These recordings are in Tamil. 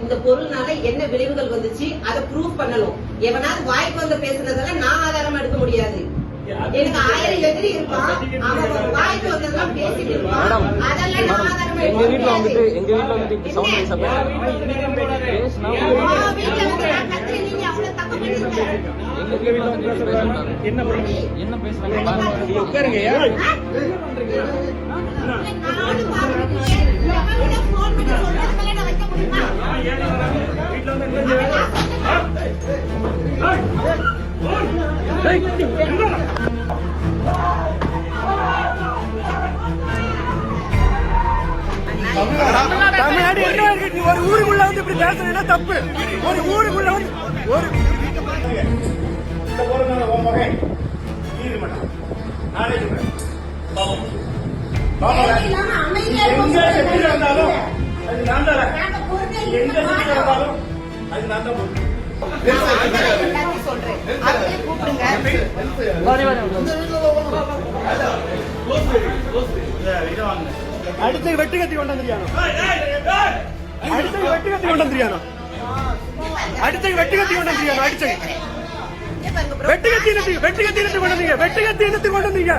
இந்த பொருள்னால என்ன விளைவுகள் வந்துச்சு அதை ப்ரூவ் பண்ணணும். எவனாவது வாய்ப்பு வந்து பேசுனதெல்லாம் நான் ஆதாரமா எடுக்க முடியாது. எனக்கு 1000 எதிரி இருப்பான், அவன் வாய்ப்பு வந்ததெல்லாம் பேசிட்டு இருப்பான், அதெல்லாம் நான் ஆதாரமா எடுக்க முடியாது. எங்க வீட்டுல வந்து சவுண்ட் வைஸ் பேசினா நான் கத்துறேன், நீங்க அவ்வளவு தப்பு பண்ணிருக்க. எங்க வீட்டுல வந்து என்ன பேசுறாங்க உட்காருங்க. நானும் பாருங்க போன் பண்ணி சொல்றதுல நான் வைக்க முடியுமா? தமிழ்நாடு என்ன இருக்கு? ஒரு ஊருக்குள்ள வந்து இப்படி பேசுறதுன்னா தப்பு. ஒரு ஊருக்குள்ள வந்து ஒரு அடுத்த வெட்டு கத்தி கொண்டு வந்துருக்கானோ, அடுத்த வெட்டு கத்தி கொண்டு வந்துருக்கானோ, அடுத்த வெட்டு கத்தி கொண்டு வந்துருக்கானோ, அடுத்த வெட்டு கத்தி என்னத்துக்கு கொண்டு வந்தீங்க? வெட்டு கத்தி என்னத்துக்கு கொண்டு வந்தீங்க?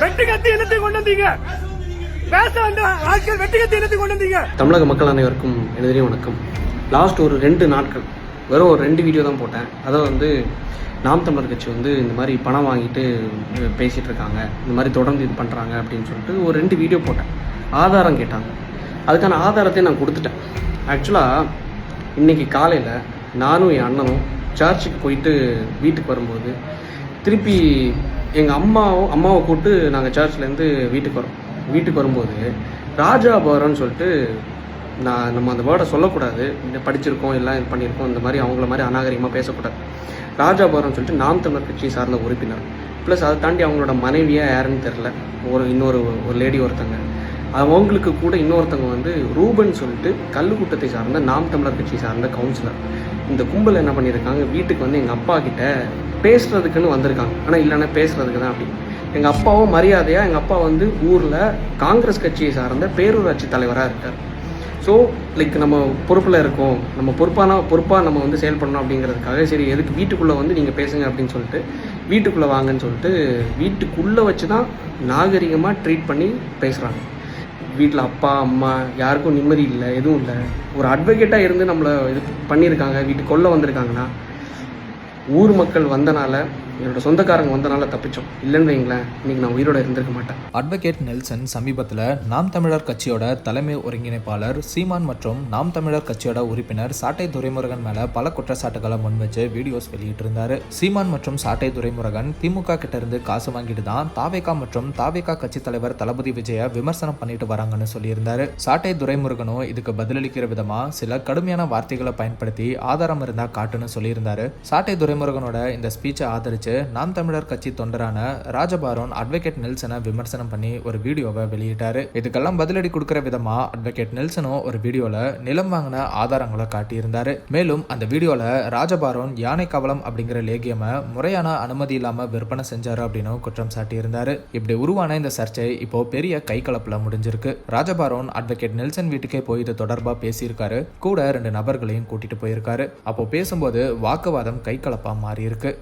வெட்டு கத்தி என்னத்துக்கு கொண்டு வந்தீங்க? பேச வந்த ஆட்கள் வெட்டு கத்தி என்னத்துக்கு கொண்டு வந்தீங்க? தமிழக மக்கள் அனைவருக்கும் எனது வணக்கம். லாஸ்ட் ஒரு 2 நாட்கள் வெறும் ஒரு 2 வீடியோ தான் போட்டேன். அதாவது வந்து நாம் தமிழர் கட்சி வந்து இந்த மாதிரி பணம் வாங்கிட்டு பேசிகிட்டு இருக்காங்க, இந்த மாதிரி தொடர்ந்து இது பண்ணுறாங்க அப்படின்னு சொல்லிட்டு ஒரு 2 வீடியோ போட்டேன். ஆதாரம் கேட்டாங்க, அதுக்கான ஆதாரத்தையும் நான் கொடுத்துட்டேன். ஆக்சுவலாக இன்றைக்கி காலையில் நானும் என் அண்ணனும் சர்ச்சுக்கு போயிட்டு வீட்டுக்கு வரும்போது திருப்பி எங்கள் அம்மாவை கூப்பிட்டு நாங்கள் சர்ச்லேருந்து வீட்டுக்கு வரும்போது ராஜாபுரம்னு சொல்லிட்டு நம்ம அந்த வேர்டை சொல்லக்கூடாது, படிச்சிருக்கோம் எல்லாம் இது பண்ணியிருக்கோம், இந்த மாதிரி அவங்கள மாதிரி அநாகரிகமாக பேசக்கூடாது. ராஜாபுரம் சொல்லிட்டு நாம் தமிழர் கட்சி சார்ந்த உறுப்பினர், ப்ளஸ் அதை தாண்டி அவங்களோட மனைவியாக யாருன்னு தெரில, இன்னொரு லேடி ஒருத்தங்க, அவங்களுக்கு கூட இன்னொருத்தவங்க வந்து ரூபன் சொல்லிட்டு கல்லுக்கூட்டத்தை சார்ந்த நாம் தமிழர் கட்சி சார்ந்த கவுன்சிலர். இந்த கும்பல் என்ன பண்ணியிருக்காங்க, வீட்டுக்கு வந்து எங்கள் அப்பா கிட்ட பேசுறதுக்குன்னு வந்திருக்காங்க. ஆனால் இல்லைன்னா பேசுறதுக்கு தான் அப்படி. எங்கள் அப்பாவும் மரியாதையாக, எங்கள் அப்பா வந்து ஊரில் காங்கிரஸ் கட்சியை சார்ந்த பேரூராட்சி தலைவராக இருக்கார். ஸோ லைக் நம்ம பொறுப்பில் இருக்கோம், நம்ம பொறுப்பாக நம்ம வந்து செயல்படணும் அப்படிங்கிறதுக்காக சரி எதுக்கு வீட்டுக்குள்ளே வந்து நீங்கள் பேசுங்க அப்படின்னு சொல்லிட்டு வீட்டுக்குள்ளே வாங்கன்னு சொல்லிட்டு வீட்டுக்குள்ளே வச்சு தான் நாகரிகமாக ட்ரீட் பண்ணி பேசுகிறாங்க. வீட்டில் அப்பா அம்மா யாருக்கும் நிம்மதி இல்லை, எதுவும் இல்லை. ஒரு அட்வொகேட்டாக இருந்து நம்மளை இது பண்ணியிருக்காங்க, வீட்டுக்குள்ளே வந்திருக்காங்கன்னா ஊர் மக்கள் வந்தனால, என்னோட சொந்தக்காரங்க வந்தனால தப்பிச்சோம். இல்லைன்னு வைங்களேன், இன்னைக்கு நான் உயிரோட இருந்திருக்க மாட்டேன். அட்வொகேட் நெல்சன் சமீபத்தில் நாம் தமிழர் கட்சியோட தலைமை ஒருங்கிணைப்பாளர் சீமான் மற்றும் நாம் தமிழர் கட்சியோட உறுப்பினர் சாட்டை துரைமுருகன் மேல பல குற்றச்சாட்டுகளை முன்வச்சு வீடியோஸ் வெளியிட்டு இருந்தாரு. சீமான் மற்றும் சாட்டை துரைமுருகன் திமுக கிட்ட இருந்து காசு வாங்கிட்டு தான் தாவேகா மற்றும் தாவேகா கட்சி தலைவர் தளபதி விஜய விமர்சனம் பண்ணிட்டு வராங்கன்னு சொல்லியிருந்தாரு. சாட்டை துரைமுருகனும் இதுக்கு பதிலளிக்கிற விதமா சில கடுமையான வார்த்தைகளை பயன்படுத்தி ஆதாரம் இருந்தா காட்டுன்னு சொல்லியிருந்தாரு. சாட்டை துரைமுருகனோட இந்த ஸ்பீச்சை ஆதரிச்சு நாம் தமிழர் கட்சி தொண்டரான ராஜபாரோன் அட்வொகேட் நெல்சனை விமர்சனம் பண்ணி ஒரு வீடியோவை வெளியிட்டாரு. இதுக்கெல்லாம் பதிலடி கொடுக்கிற விதமா அட்வொகேட் நெல்சனும் ஒரு வீடியோல நிலம் வாங்கின ஆதாரங்களை காட்டியிருந்தாரு. மேலும் அந்த வீடியோல ராஜபாரோன் யானை கவலம் அப்படிங்கிற லேகியமை முறையான அனுமதி இல்லாம விற்பனை செஞ்சாரு அப்படின்னு குற்றம் சாட்டியிருந்தாரு. இப்படி உருவான இந்த சர்ச்சை இப்போ பெரிய கை கலப்புல முடிஞ்சிருக்கு. ராஜபாரோன் அட்வொகேட் நெல்சன் வீட்டுக்கே போய் இது தொடர்பா பேசியிருக்காரு, கூட 2 நபர்களையும் கூட்டிட்டு போயிருக்காரு. அப்போ பேசும்போது வாக்குவாதம் கை கலப்பா மாறி இருக்கு.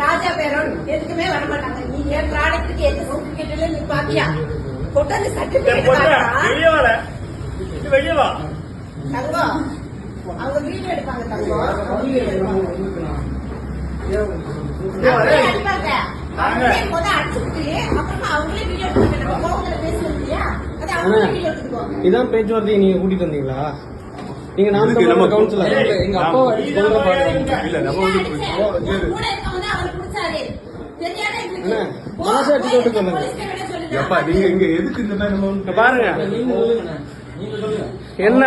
ராஜா பேரோன் எதுக்குமே வர மாட்டாங்க. நீ என் ப்ராடக்ட்டுக்கு எந்த சர்டிபிகேட்ல நீ பாத்தியா? கொண்டாந்து சர்டிபிகேட் தங்கம் அவங்க வீடியோ எடுப்பாங்க. தங்கம் இதான் பேச்சுவார்த்தை நீங்க கூட்டிட்டு வந்தீங்களா? நீங்க நாம கவுன்சிலர் எங்க அப்பா மனசாட்சி சொல்லுங்க. எப்பா நீங்க இங்க எதுக்கு இந்த மாதிரி நம்ம இங்க பாருங்க என்ன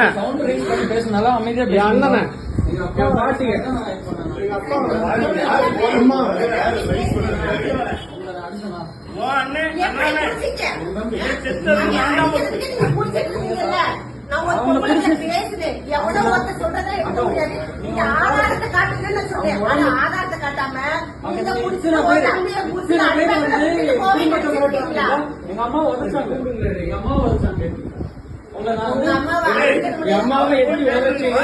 பேசினாலும் அமைதியா என் அண்ணனை அம்மா நான் ஒரு பொம்பளை பேசுறேன் எவ்வளவு ஒருத்தர் சொல்றதா எடுக்க முடியாது. நீங்க ஆதாரத்தை காட்டுங்கன்னு நான் சொன்னேன். ஆனா ஆதாரத்தை காட்டாம இந்த புடிச்சுல ஒரு அண்ணிய புடிச்சுல எங்க அம்மா உதச்சாங்க எங்க அம்மா உதச்சாங்க உங்க அம்மாவை எப்படி உதச்சீங்க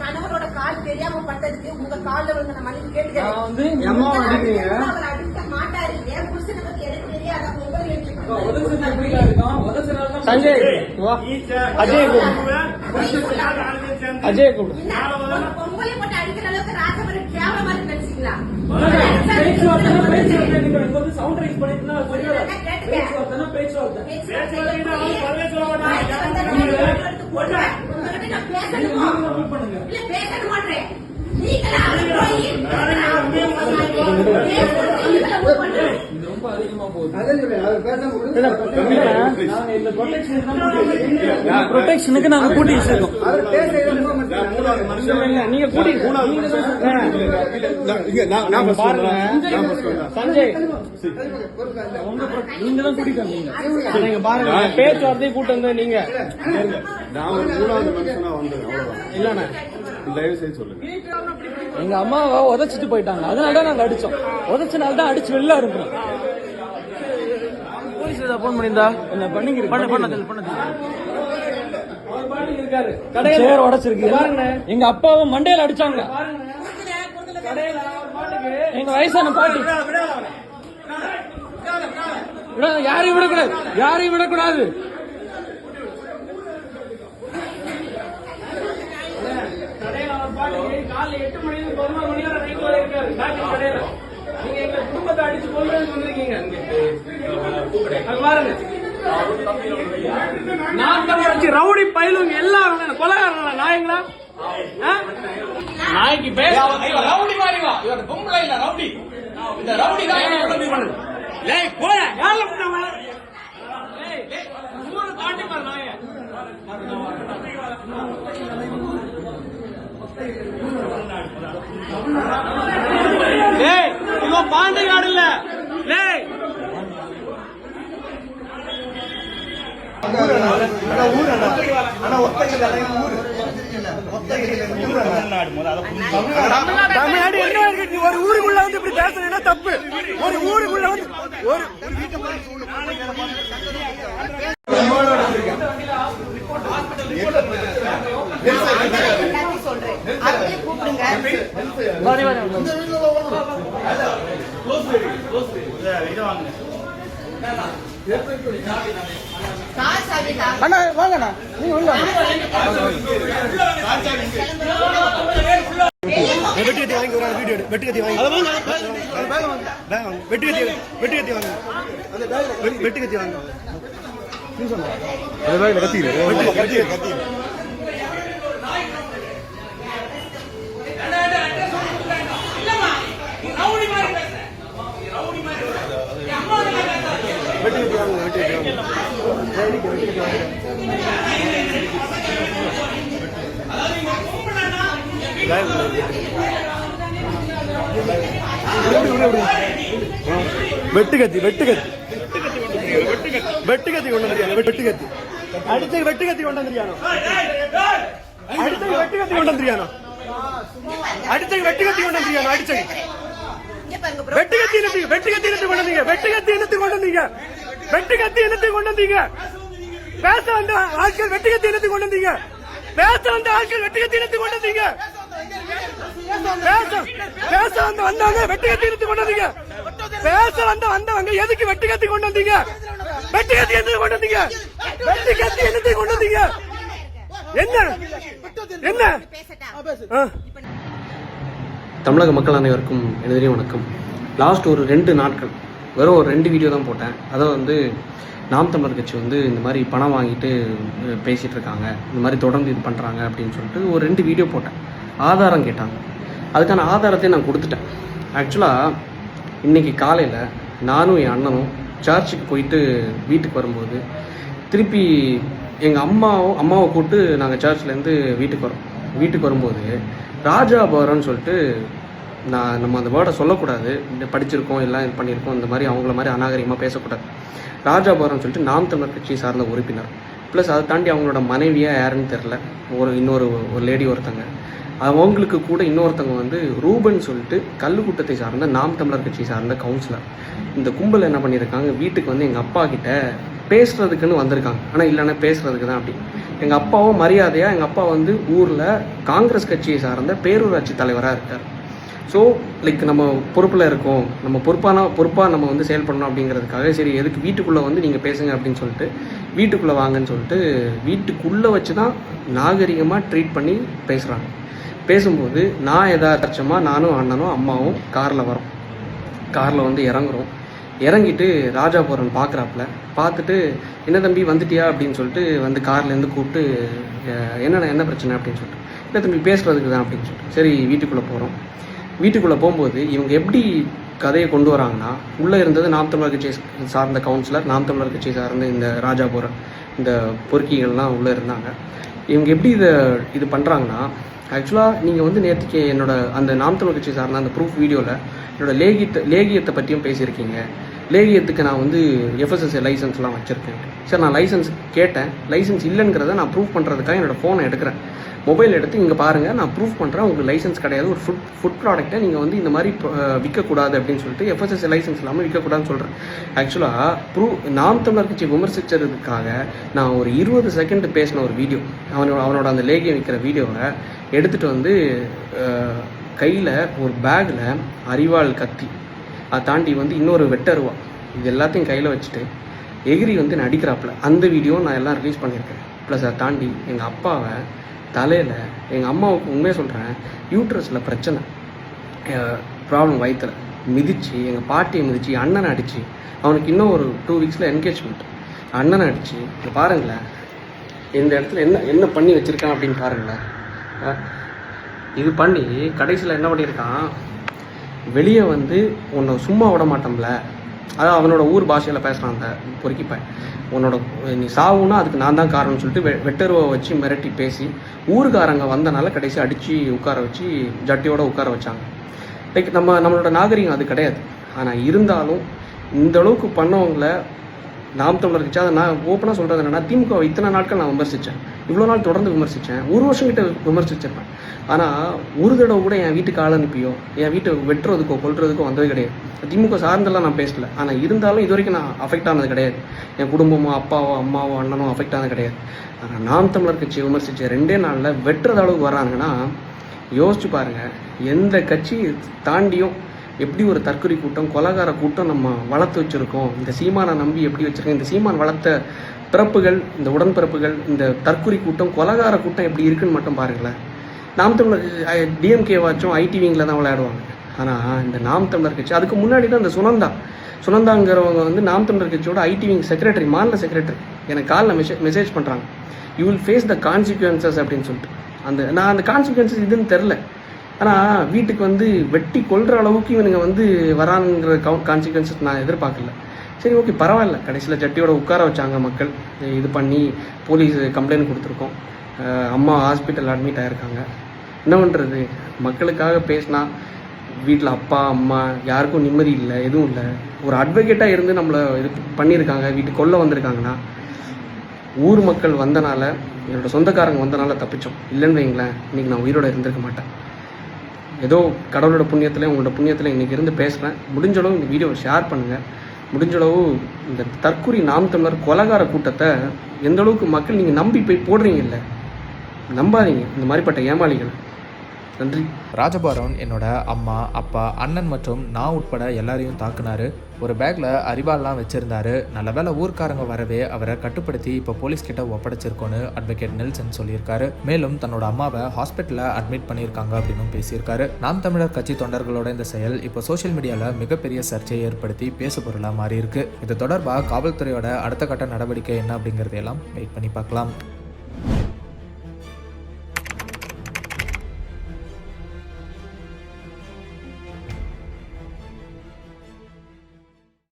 கணவரோட கால் தெரியாம பட்டதுக்கு உங்க கால்ல விழுந்த நான் மன்னிப்பு கேட்டுக்கிறேன். அடிக்க மாட்டாரு. என் புருஷனை பத்தி எனக்கு தெரியாது. சஞ்சய் அஜய் அஜய் பொங்கலை போட்டு அடிக்கிற அளவுக்கு ராஜபுரம் கேவலமா நினைச்சீங்களா? சவுண்ட் ரைஸ் பண்ணிட்டு ரொம்ப அதிகமா போகுது. ப்ரொடெக்ஷனுக்கு நாங்க கூட்டி வச்சிருக்கோம். நீங்க கூட்டி பாருங்க சஞ்சய் நீங்க தான் கூட்டிட்டு வந்தீங்க. நீங்க பாருங்க பேச்சுவார்த்தையை கூட்டு வந்த நீங்க நான் ஒரு மூணாவது மனுஷனா வந்தேன் அவ்வளவுதான். இல்லண்ணா தயவு செய்து சொல்லுங்க. எங்க அம்மாவை உதச்சிட்டு போயிட்டாங்க. அதனாலதான் நாங்க அடிச்சோம். உதச்சனால தான் அடிச்சு வெளில இருக்கிறோம். போலீஸ் போன் பண்ணிருந்தா என்ன இருக்காரு கடையில உடைச்சிருக்கு. எங்க அப்பாவை மண்டையில அடிச்சாங்க. எங்க வயசான பாட்டி யாரையும் விடக்கூடாது, யாரையும் விடக்கூடாது. காலைல 8 மணி 11 மணி வரை நைட் வரை இருக்காரு கடையில. நீங்க எங்க குடும்பத்தை அடிச்சு கொல்றதுக்கு வந்திருக்கீங்க. பாருங்க நான் ரவுடி பயிலுங்க எல்லாரும் கொலைகாரங்களா நாயங்களா நாய்க்கு பேர் ரவுடி மாதிரி வா. இவர் பொம்பளை இல்ல ரவுடி. இந்த ரவுடி தான் போய யார ஊரு தாண்டி பாரு நாய. இவன் பாண்டிகாடு இல்ல. தமிழ்நாடு என்ன இருக்கு? ஒரு ஊருக்குள்ள வந்து இப்படி பேசுறீங்கன்னா தப்பு. ஒரு ஊருக்குள்ள வந்து ஒரு சொல்றேன். அப்படியே கூப்பிடுங்க. அண்ணா வாங்கண்ணா நீங்க உள்ள வெட்டி கத்தி வாங்கி ஒரு வீடியோ வெட்டி கத்தி வாங்கி வெட்டி கத்தி வாங்க வெட்டி கத்தி வாங்க கத்தி வெட்டுக்கத்தி கொண்டு வந்திருக்காங்க. வெட்டுக்கத்தி அடிச்சு வெட்டுக்கத்தி கொண்டு வந்திருக்கானோ அடிச்சு வெட்டுக்கத்தி கொண்டு வந்திருக்கானோ அடிச்சு வெட்டுக்கத்தி கொண்டு வந்திருக்கானோ அடிச்சு வெட்டுக்கத்தி கொண்டு வந்தீங்க. வெட்டுக்கத்தி கொண்டு வந்தீங்க. வெட்டுக்கத்தி கொண்டு வந்தீங்க. பேச வந்த ஆட்கள் வெட்டுக்கத்தி கொண்டு வந்தீங்க. பேச வந்த ஆட்கள் வெட்டுக்கத்தி கொண்டு வந்தீங்க. பேச வந்தவங்க வெட்டுக்கத்தி கொண்டு வந்தீங்க. பேச வந்தவங்க எதுக்கு வெட்டுக்கத்தி கொண்டு வந்தீங்க? வெட்டுக்கத்தி கொண்டு வந்தீங்க. வெட்டுக்கத்தி கொண்டு வந்தீங்க. என்ன தமிழக மக்கள் அனைவருக்கும் எதிரே வணக்கம். லாஸ்ட் ஒரு 2 நாட்கள் வெறும் ஒரு 2 வீடியோ தான் போட்டேன். அதாவது வந்து நாம் தமிழர் கட்சி வந்து இந்த மாதிரி பணம் வாங்கிட்டு பேசிகிட்டு இருக்காங்க, இந்த மாதிரி தொடர்ந்து இது பண்ணுறாங்க அப்படின்னு சொல்லிட்டு ஒரு 2 வீடியோ போட்டேன். ஆதாரம் கேட்டாங்க. அதுக்கான ஆதாரத்தை நான் கொடுத்துட்டேன். ஆக்சுவலாக இன்றைக்கி காலையில் நானும் என் அண்ணனும் சர்ச்சுக்கு போயிட்டு வீட்டுக்கு வரும்போது திருப்பி எங்கள் அம்மாவை கூப்பிட்டு நாங்கள் சர்ச்லேருந்து வீட்டுக்கு வரும்போது ராஜாபுரம்னு சொல்லிட்டு நம்ம அந்த வேர்டை சொல்லக்கூடாது, படிச்சிருக்கோம் எல்லாம் இது பண்ணியிருக்கோம், இந்த மாதிரி அவங்கள மாதிரி அநாகரிகமாக பேசக்கூடாது. ராஜாபுரம்னு சொல்லிட்டு நாம் தமிழர் கட்சி சார்ந்த உறுப்பினர், ப்ளஸ் அதை தாண்டி அவங்களோட மனைவியாக யாருன்னு தெரில, இன்னொரு லேடி ஒருத்தங்க, அவங்களுக்கு கூட இன்னொருத்தவங்க வந்து ரூபன் சொல்லிட்டு கல்லுக்கூட்டத்தை சார்ந்த நாம் தமிழர் கட்சி சார்ந்த கவுன்சிலர். இந்த கும்பல் என்ன பண்ணியிருக்காங்க, வீட்டுக்கு வந்து எங்கள் அப்பா கிட்ட பேசுறதுக்குன்னு வந்திருக்காங்க. ஆனால் இல்லைன்னா பேசுறதுக்கு தான் அப்படி. எங்கள் அப்பாவும் மரியாதையாக, எங்கள் அப்பா வந்து ஊரில் காங்கிரஸ் கட்சியை சார்ந்த பேரூராட்சி தலைவராக இருக்கார். ஸோ லைக் நம்ம பொறுப்பில் இருக்கோம், நம்ம பொறுப்பாக நம்ம வந்து செயல்படணும் அப்படிங்கிறதுக்காக சரி எதுக்கு வீட்டுக்குள்ளே வந்து நீங்கள் பேசுங்க அப்படின்னு சொல்லிட்டு வீட்டுக்குள்ளே வாங்கன்னு சொல்லிட்டு வீட்டுக்குள்ளே வச்சு தான் நாகரிகமாக ட்ரீட் பண்ணி பேசுகிறாங்க. பேசும்போது நான் எதார்த்தமாக நானும் அண்ணனும் அம்மாவும் காரில் வந்து இறங்கிட்டு ராஜாபுரம் பார்த்துட்டு என்ன தம்பி வந்துட்டியா அப்படின்னு சொல்லிட்டு வந்து கார்லேருந்து கூப்பிட்டு என்ன பிரச்சனை அப்படின்னு சொல்லிட்டு, இல்லை தம்பி பேசுகிறதுக்கு தான் அப்படின்னு சொல்லிட்டு சரி வீட்டுக்குள்ளே போகும்போது இவங்க எப்படி கதையை கொண்டு வராங்கன்னா, உள்ளே இருந்தது நாம் தமிழர் கட்சி சார்ந்த கவுன்சிலர், நாம் தமிழர் கட்சி சார்ந்த இந்த ராஜாபுரம் இந்த பொறுக்கிகள்லாம் உள்ளே இருந்தாங்க. இவங்க எப்படி இது பண்ணுறாங்கன்னா, ஆக்சுவலாக நீங்கள் வந்து நேற்றுக்கு என்னோட அந்த நாம் தமிழர் கட்சி சார்ந்த அந்த ப்ரூஃப் வீடியோவில் என்னோட லேகியத்தை பற்றியும் பேசியிருக்கீங்க. லேகியத்துக்கு நான் வந்து எஃப்எஸ்எஸ்ஏ லைசன்ஸ்லாம் வச்சுருக்கேன். சரி, நான் லைசன்ஸ் கேட்டேன், லைசன்ஸ் இல்லைங்கிறத நான் ப்ரூஃப் பண்ணுறதுக்காக என்னோடய ஃபோனை எடுக்கிறேன், மொபைல் எடுத்து இங்கே பாருங்கள் நான் ப்ரூஃப் பண்ணுறேன், உங்களுக்கு லைசன்ஸ் கிடையாது, ஒரு ஃபுட் ப்ராடக்ட்டை நீங்கள் வந்து இந்த மாதிரி விற்கக்கூடாது அப்படின்னு சொல்லிட்டு எஃப்எஸ்எஸ்ஏ லைசன்ஸ் இல்லாமல் விற்கக்கூடாதுன்னு சொல்கிறேன். ஆக்சுவலாக நாம் தமிழர் கட்சி விமர்சித்ததுக்காக நான் ஒரு 20 செகண்ட் பேசின ஒரு வீடியோ, அவனோட அந்த லேகியம் விற்கிற வீடியோவை எடுத்துகிட்டு வந்து கையில் ஒரு பேக்கில் அரிவாள் கத்தி, அதை தாண்டி வந்து இன்னொரு வெட்டருவா, இது எல்லாத்தையும் கையில் வச்சுட்டு எகிரி வந்து நடிக்கிறாப்புல அந்த வீடியோ நான் எல்லாம் ரிலீஸ் பண்ணியிருக்கேன். ப்ளஸ் அதை தாண்டி எங்கள் அப்பாவை தலையில், எங்கள் அம்மாவுக்கு உண்மையாக சொல்கிறேன், யூட்ரஸில் பிரச்சனை ப்ராப்ளம், வயிற்றில் மிதித்து, எங்கள் பாட்டியை மிதித்து, அண்ணனை அடித்து, அவனுக்கு இன்னும் ஒரு 2 வீக்ஸில் என்கேஜ்மெண்ட், அண்ணனை அடித்து, இங்கே பாருங்களேன் இந்த இடத்துல என்ன பண்ணி வச்சுருக்கான் அப்படின்னு பாருங்களேன். இது பண்ணி கடைசியில் என்ன பண்ணியிருக்கான், வெளியே வந்து உன்னை சும்மா விட மாட்டோம்ல, அதான் அவனோட ஊர் பாஷையில் பேசுகிறான் அந்த பொறுக்கிப்பேன், நீ சாவுன்னா அதுக்கு நான் தான் காரணம்னு சொல்லிட்டு வெட்டருவை வச்சு மிரட்டி பேசி ஊருக்காரங்க வந்தனால கடைசி அடித்து உட்கார வச்சு ஜட்டியோட உட்கார வச்சாங்க. லைக் நம்மளோட நாகரிகம் அது கிடையாது. ஆனால் இருந்தாலும் இந்த அளவுக்கு பண்ணவங்களை நாம் தமிழர் கட்சி, அதை நான் ஓப்பனாக சொல்கிறது என்னென்னா, திமுக இத்தனை நாட்கள் நான் விமர்சித்தேன், இவ்வளோ நாள் தொடர்ந்து விமர்சித்தேன், 1 வருஷம் கிட்ட விமர்சிச்சிருப்பேன். ஆனால் ஒரு தடவை கூட என் வீட்டுக்கு ஆள் அனுப்பியோ என் வீட்டை வெட்டுறதுக்கோ கொல்றதுக்கோ வந்தது கிடையாது. திமுக சார்ந்தெல்லாம் நான் பேசலை, ஆனால் இருந்தாலும் இது வரைக்கும் நான் அஃபெக்ட் ஆனது கிடையாது. என் குடும்பமோ அப்பாவோ அம்மாவோ அண்ணனோ அஃபெக்ட் ஆனது கிடையாது. ஆனால் நாம் தமிழர் கட்சியை விமர்சித்த 2 நாளில் வெட்டுறது அளவுக்கு வராங்கன்னா யோசிச்சு பாருங்கள். எந்த கட்சி தாண்டியும் எப்படி ஒரு தற்கொலை கூட்டம், கொலகார கூட்டம் நம்ம வளர்த்து வச்சுருக்கோம், இந்த சீமானை நம்பி எப்படி வச்சுருக்கோம், இந்த சீமான் வளர்த்த பிறப்புகள், இந்த உடன்பிறப்புகள், இந்த தற்கொலை கூட்டம், கொலகார கூட்டம் எப்படி இருக்குன்னு மட்டும் பாருங்களேன். நாம் தமிழர் டிஎம்கே வாச்சும் ஐடி விங்கில் தான் விளையாடுவாங்க. ஆனால் இந்த நாம் தமிழர் கட்சி, அதுக்கு முன்னாடி தான் இந்த சுனந்தாங்கிறவங்க வந்து நாம் தமிழர் கட்சியோட ஐடி விங் செக்ரட்டரி, மாநில செக்ரட்டரி, எனக்கு காலில் மெசேஜ் பண்ணுறாங்க, you will face the consequences அப்படின்னு சொல்லிட்டு. நான் அந்த கான்சிக்வன்சஸ் இதுன்னு தெரில, ஆனால் வீட்டுக்கு வந்து வெட்டி கொள்கிற அளவுக்கு இவனுங்க வந்து வரானுங்கிற கான்சிக்வன்சஸ் நான் எதிர்பார்க்கல. சரி, ஓகே, பரவாயில்ல, கடைசியில் ஜட்டியோட உட்கார வச்சாங்க மக்கள், இது பண்ணி போலீஸ் கம்ப்ளைண்ட் கொடுத்துருக்கோம், அம்மா ஹாஸ்பிட்டல் அட்மிட் ஆகிருக்காங்க. என்ன பண்ணுறது, மக்களுக்காக பேசினா வீட்டில் அப்பா அம்மா யாருக்கும் நிம்மதி இல்லை, எதுவும் இல்லை. ஒரு அட்வொகேட்டாக இருந்து நம்மளை இது பண்ணியிருக்காங்க, வீட்டுக்கு கொல்ல வந்திருக்காங்கன்னா, ஊர் மக்கள் வந்தனால, என்னோடய சொந்தக்காரங்க வந்தனால தப்பிச்சோம். இல்லைன்னு வைங்களேன், இன்றைக்கி நான் உயிரோடு இருந்திருக்க மாட்டேன். ஏதோ கடவுளோட புண்ணியத்தில், உங்களோட புண்ணியத்தில் இன்றைக்கி இருந்து பேசுகிறேன். முடிஞ்சளவு இந்த வீடியோவை ஷேர் பண்ணுங்கள். முடிஞ்சளவு இந்த தற்கொலை நாம் தமிழர் கொலகார கூட்டத்தை எந்த அளவுக்கு மக்கள் நீங்கள் நம்பி போய் போடுறீங்க, இல்லை நம்பாதீங்க இந்த மாதிரிப்பட்ட ஏமாளிகள். நன்றி. ராஜபாரன் என்னோட அம்மா, அப்பா, அண்ணன் மற்றும் நான் உட்பட எல்லாரையும் தாக்குனாரு. ஒரு பேக்கில் அரிவாள்லாம் வச்சுருந்தாரு. நல்ல வேளை ஊர்க்காரங்க வரவே அவரை கட்டுப்படுத்தி இப்போ போலீஸ்கிட்ட ஒப்படைச்சிருக்கோன்னு அட்வொகேட் நெல்சன் சொல்லியிருக்காரு. மேலும் தன்னோட அம்மாவை ஹாஸ்பிட்டலில் அட்மிட் பண்ணியிருக்காங்க அப்படின்னு பேசியிருக்காரு. நாம் தமிழர் கட்சி தொண்டர்களோட இந்த செயல் இப்போ சோஷியல் மீடியாவில் மிகப்பெரிய சர்ச்சையை ஏற்படுத்தி பேசு பொருளாக மாறி இருக்கு. இது தொடர்பாக காவல்துறையோட அடுத்த கட்ட நடவடிக்கை என்ன அப்படிங்கிறதையெல்லாம் வெயிட் பண்ணி பார்க்கலாம்.